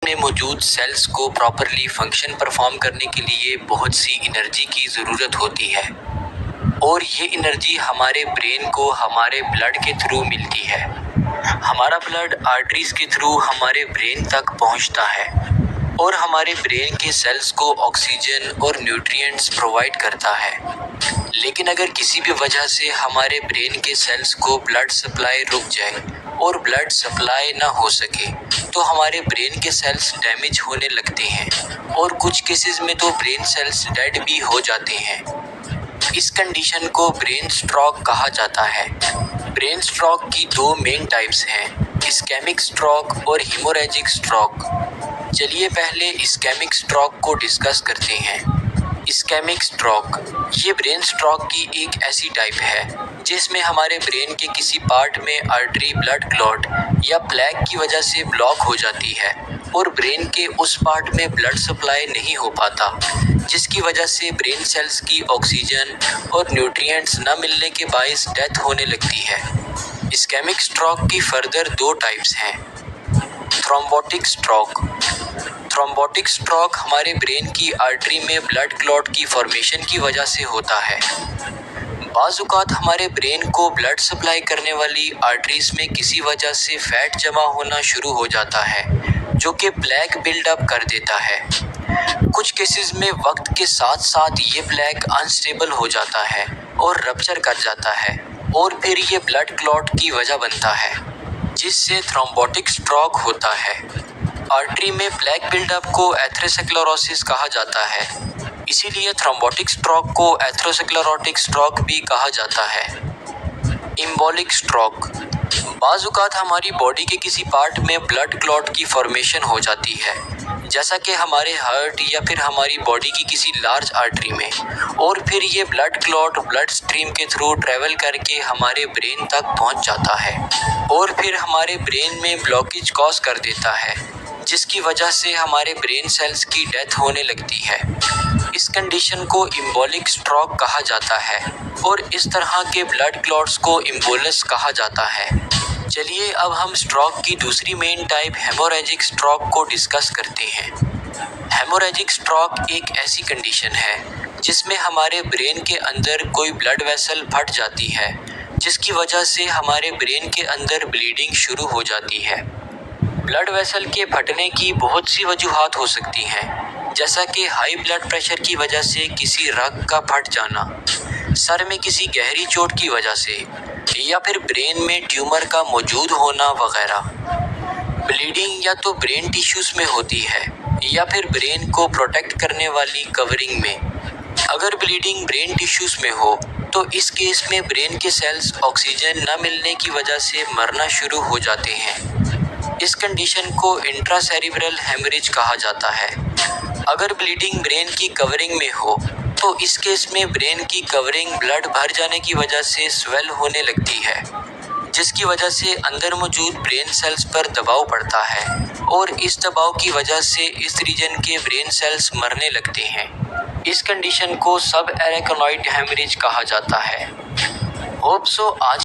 में मौजूद सेल्स को प्रॉपरली फंक्शन परफॉर्म करने के लिए बहुत सी एनर्जी की ज़रूरत होती है और ये एनर्जी हमारे ब्रेन को हमारे ब्लड के थ्रू मिलती है। हमारा ब्लड आर्टरीज के थ्रू हमारे ब्रेन तक पहुंचता है और हमारे ब्रेन के सेल्स को ऑक्सीजन और न्यूट्रिएंट्स प्रोवाइड करता है। लेकिन अगर किसी भी वजह से हमारे ब्रेन के सेल्स को ब्लड सप्लाई रुक जाए और ब्लड सप्लाई ना हो सके तो हमारे ब्रेन के सेल्स डैमेज होने लगते हैं और कुछ केसेस में तो ब्रेन सेल्स डेड भी हो जाते हैं। इस कंडीशन को ब्रेन स्ट्रोक कहा जाता है। ब्रेन स्ट्रोक की दो मेन टाइप्स हैं, इस्केमिक स्ट्रोक और हीमोरेजिक स्ट्रोक। चलिए पहले इस्केमिक स्ट्रोक को डिस्कस करते हैं। इस्केमिक स्ट्रोक ये ब्रेन स्ट्रोक की एक ऐसी टाइप है जिसमें हमारे ब्रेन के किसी पार्ट में आर्टरी ब्लड क्लॉट या प्लेग की वजह से ब्लॉक हो जाती है और ब्रेन के उस पार्ट में ब्लड सप्लाई नहीं हो पाता, जिसकी वजह से ब्रेन सेल्स की ऑक्सीजन और न्यूट्रिएंट्स न मिलने के बायस डेथ होने लगती है। इस्केमिक स्ट्रोक की फर्दर दो टाइप्स हैं। Thrombotic stroke. थ्रोम्बोटिक स्ट्रोक हमारे ब्रेन की आर्टरी में ब्लड क्लॉट की फॉर्मेशन की वजह से होता है। बाज़ औक़ात हमारे ब्रेन को ब्लड सप्लाई करने वाली आर्टरीज में किसी वजह से फैट जमा होना शुरू हो जाता है जो कि प्लेग बिल्डअप कर देता है। कुछ केसेस में वक्त के साथ साथ ये प्लेग अनस्टेबल हो जाता है और रप्चर कर जाता है और फिर ये ब्लड क्लॉट की वजह बनता है, जिससे थ्रोम्बोटिक स्ट्रोक होता है। आर्टरी में प्लेग बिल्डअप को एथेरोस्क्लेरोसिस कहा जाता है, इसीलिए थ्रोम्बोटिक स्ट्रोक को एथेरोस्क्लेरोटिक स्ट्रोक भी कहा जाता है। Embolic stroke. बाज़ औक़ात हमारी बॉडी के किसी पार्ट में ब्लड क्लॉट की फॉर्मेशन हो जाती है, जैसा कि हमारे हार्ट या फिर हमारी बॉडी की किसी लार्ज आर्टरी में, और फिर ये ब्लड क्लॉट ब्लड स्ट्रीम के थ्रू ट्रैवल करके हमारे ब्रेन तक पहुंच जाता है और फिर हमारे ब्रेन में ब्लॉकेज कॉज कर देता है, जिसकी वजह से हमारे ब्रेन सेल्स की डेथ होने लगती है। इस कंडीशन को एम्बोलिक स्ट्रोक कहा जाता है और इस तरह के ब्लड क्लॉट्स को एम्बोलस कहा जाता है। चलिए अब हम स्ट्रोक की दूसरी मेन टाइप हेमोरेजिक स्ट्रोक को डिस्कस करते हैं। हेमोरेजिक स्ट्रोक एक ऐसी कंडीशन है जिसमें हमारे ब्रेन के अंदर कोई ब्लड वेसल फट जाती है, जिसकी वजह से हमारे ब्रेन के अंदर ब्लीडिंग शुरू हो जाती है। ब्लड वेसल के फटने की बहुत सी वजूहात हो सकती हैं, जैसा कि हाई ब्लड प्रेशर की वजह से किसी रग का फट जाना, सर में किसी गहरी चोट की वजह से, या फिर ब्रेन में ट्यूमर का मौजूद होना वगैरह। ब्लीडिंग या तो ब्रेन टिश्यूज़ में होती है या फिर ब्रेन को प्रोटेक्ट करने वाली कवरिंग में। अगर ब्लीडिंग ब्रेन टिश्यूज़ में हो तो इस केस में ब्रेन के सेल्स ऑक्सीजन न मिलने की वजह से मरना शुरू हो जाते हैं। इस कंडीशन को इंट्रासेरिब्रल हेमरेज कहा जाता है। अगर ब्लीडिंग ब्रेन की कवरिंग में हो तो इस केस में ब्रेन की कवरिंग ब्लड भर जाने की वजह से स्वेल होने लगती है, जिसकी वजह से अंदर मौजूद ब्रेन सेल्स पर दबाव पड़ता है और इस दबाव की वजह से इस रीजन के ब्रेन सेल्स मरने लगते हैं। इस कंडीशन को सब एरेकनॉइड हेमरेज कहा जाता है। होप सो आज